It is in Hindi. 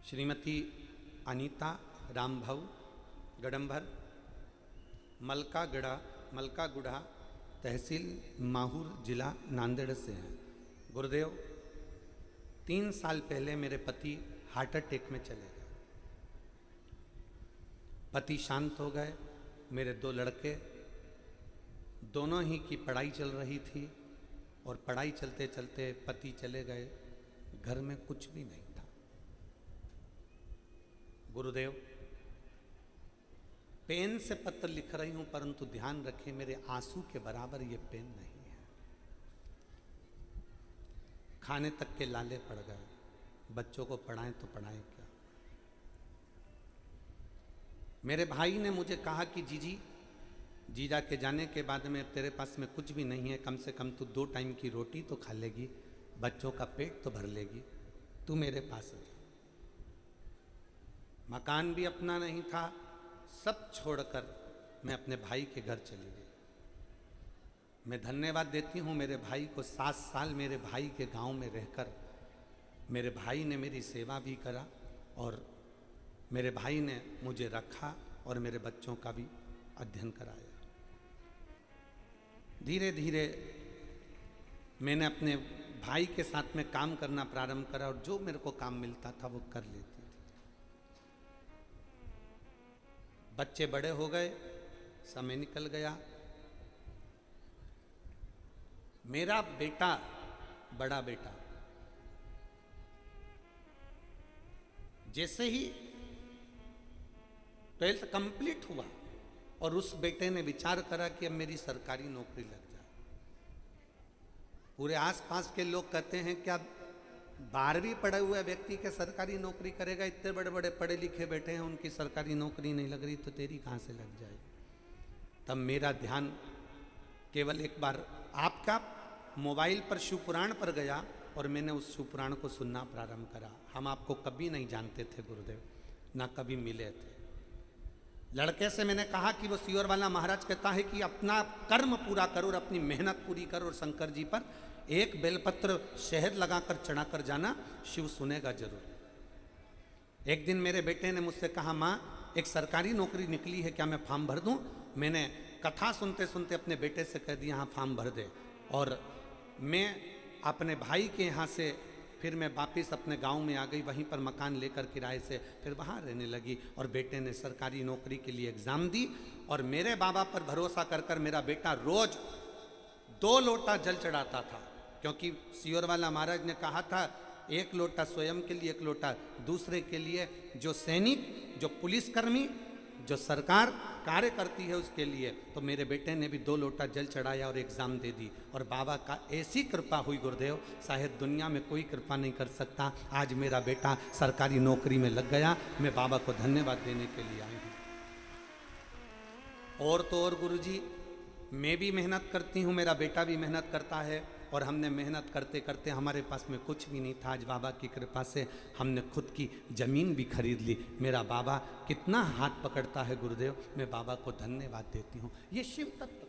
श्रीमती अनीता रामभाऊ गडंभर, मलकागुड़ा तहसील माहूर जिला नांदेड़ से हैं। गुरुदेव, 3 साल पहले मेरे पति हार्ट अटैक में चले गए। पति शांत हो गए। मेरे 2 लड़के, दोनों ही की पढ़ाई चल रही थी और पढ़ाई चलते चलते पति चले गए। घर में कुछ भी नहीं था। गुरुदेव, पेन से पत्र लिख रही हूं, परंतु ध्यान रखें मेरे आंसू के बराबर ये पेन नहीं है। खाने तक के लाले पड़ गए। बच्चों को पढ़ाएं तो पढ़ाएं क्या। मेरे भाई ने मुझे कहा कि जीजा के जाने के बाद में तेरे पास में कुछ भी नहीं है, कम से कम तू 2 टाइम की रोटी तो खा लेगी, बच्चों का पेट तो भर लेगी, तू मेरे पास आ जा। मकान भी अपना नहीं था, सब छोड़कर मैं अपने भाई के घर चली गई। मैं धन्यवाद देती हूँ मेरे भाई को। 7 साल मेरे भाई के गांव में रहकर मेरे भाई ने मेरी सेवा भी करा और मेरे भाई ने मुझे रखा और मेरे बच्चों का भी अध्ययन कराया। धीरे धीरे मैंने अपने भाई के साथ में काम करना प्रारंभ करा और जो मेरे को काम मिलता था वो कर लेती थी। बच्चे बड़े हो गए, समय निकल गया। मेरा बेटा, बड़ा बेटा, जैसे ही 12th कंप्लीट हुआ और उस बेटे ने विचार करा कि अब मेरी सरकारी नौकरी लग जाए। पूरे आसपास के लोग कहते हैं क्या 12वीं पढ़े हुए व्यक्ति के सरकारी नौकरी करेगा, इतने बड़े बड़े पढ़े लिखे बैठे हैं उनकी सरकारी नौकरी नहीं लग रही, तो तेरी कहाँ से लग जाएगी। तब मेरा ध्यान केवल एक बार आपका मोबाइल पर शिवपुराण पर गया और मैंने उस शिवपुराण को सुनना प्रारंभ करा। हम आपको कभी नहीं जानते थे गुरुदेव, ना कभी मिले थे। लड़के से मैंने कहा कि वो सियोर वाला महाराज कहता है कि अपना कर्म पूरा करो और अपनी मेहनत पूरी करो और शंकर जी पर एक बेलपत्र शहद लगाकर चढ़ाकर जाना, शिव सुनेगा जरूर। एक दिन मेरे बेटे ने मुझसे कहा, माँ एक सरकारी नौकरी निकली है, क्या मैं फॉर्म भर दूं? मैंने कथा सुनते सुनते अपने बेटे से कह दिया हाँ फॉर्म भर दे। और मैं अपने भाई के यहाँ से फिर मैं वापस अपने गांव में आ गई। वहीं पर मकान लेकर किराए से फिर वहाँ रहने लगी और बेटे ने सरकारी नौकरी के लिए एग्ज़ाम दी। और मेरे बाबा पर भरोसा कर कर मेरा बेटा रोज 2 लोटा जल चढ़ाता था, क्योंकि सियोर वाला महाराज ने कहा था 1 लोटा स्वयं के लिए, 1 लोटा दूसरे के लिए, जो सैनिक, जो पुलिसकर्मी, जो सरकार कार्य करती है उसके लिए। तो मेरे बेटे ने भी 2 लोटा जल चढ़ाया और एग्ज़ाम दे दी। और बाबा का ऐसी कृपा हुई गुरुदेव, शायद दुनिया में कोई कृपा नहीं कर सकता। आज मेरा बेटा सरकारी नौकरी में लग गया। मैं बाबा को धन्यवाद देने के लिए आई हूँ। और तो और गुरुजी, मैं भी मेहनत करती हूँ, मेरा बेटा भी मेहनत करता है और हमने मेहनत करते करते हमारे पास में कुछ भी नहीं था। आज बाबा की कृपा से हमने खुद की ज़मीन भी खरीद ली। मेरा बाबा कितना हाथ पकड़ता है गुरुदेव, मैं बाबा को धन्यवाद देती हूँ। ये शिव तत्व